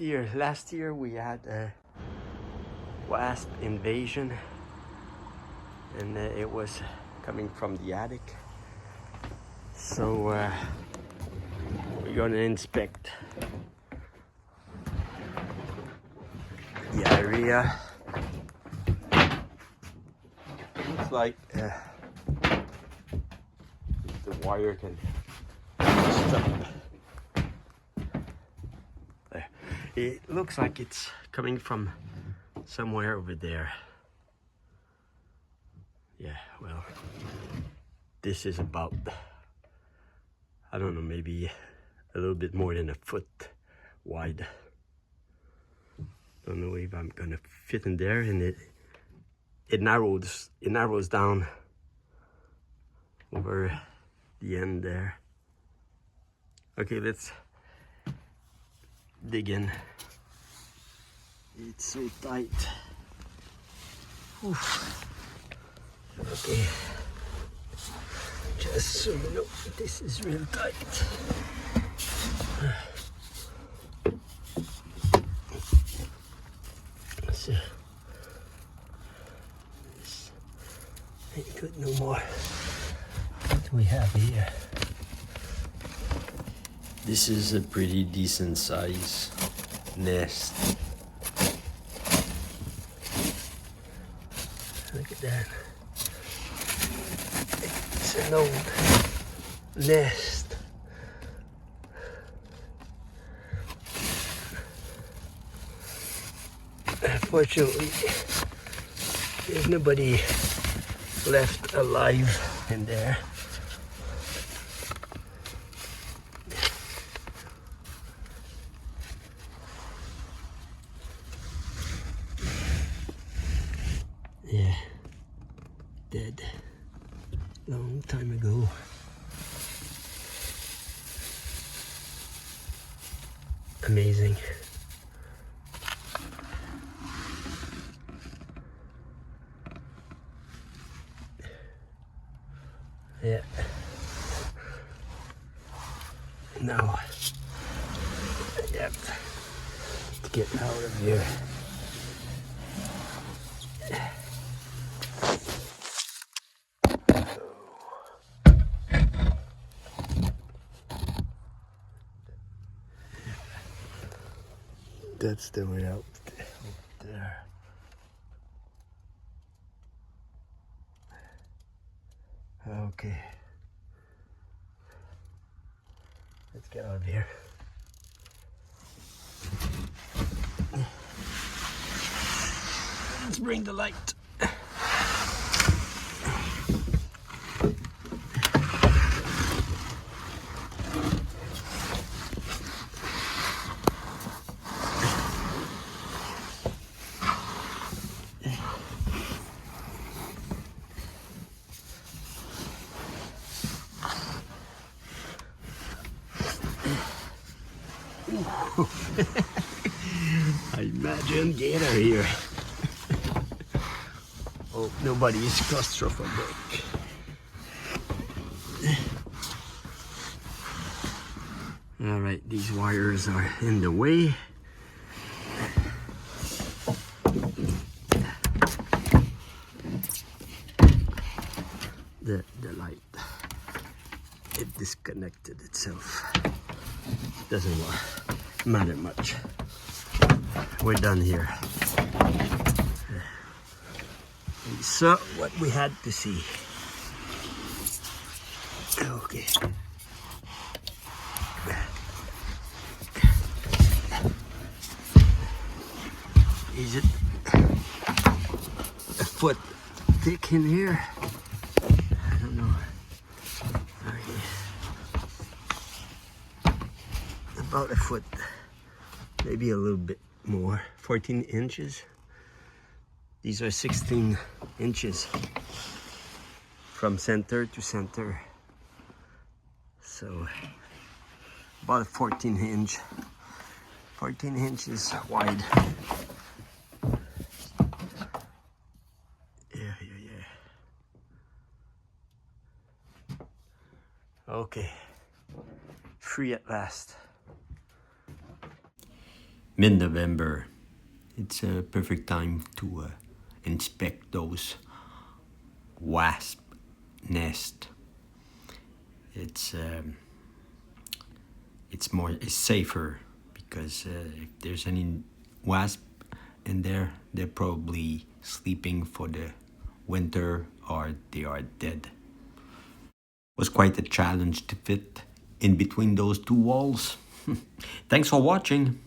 Last year we had a wasp invasion, and it was coming from the attic. So we're gonna inspect the area. Looks like the wire can stop. There. It looks like it's coming from somewhere over there. Yeah, well, this is about, I don't know, maybe a little bit more than a foot wide. Don't know if I'm gonna fit in there, and it narrows down over the end there. Okay, let's dig in. It's so tight. Oof. Okay, just so you know, this is real tight. So, this ain't good no more. What do we have here? This is a pretty decent size nest. Look at that. It's an old nest. Unfortunately, there's nobody left alive in there. Yeah, dead long time ago. Amazing. Yeah. Now I have to get out of here. That's the way out there. Okay. Let's get out of here. Let's bring the light. I imagine gator here. Oh, nobody is claustrophobic. All right, these wires are in the way. The light, it disconnected itself. Doesn't matter much. We're done here. So what we had to see. Okay. Is it a foot thick in here? I don't know. Okay. About a foot, maybe a little bit more. 14 inches. These are 16 inches from center to center. So about a 14 inches wide. Yeah. Okay, free at last. mid-November. It's a perfect time to inspect those wasp nest. It's safer because if there's any wasp in there, they're probably sleeping for the winter or they are dead. It was quite a challenge to fit in between those two walls. Thanks for watching.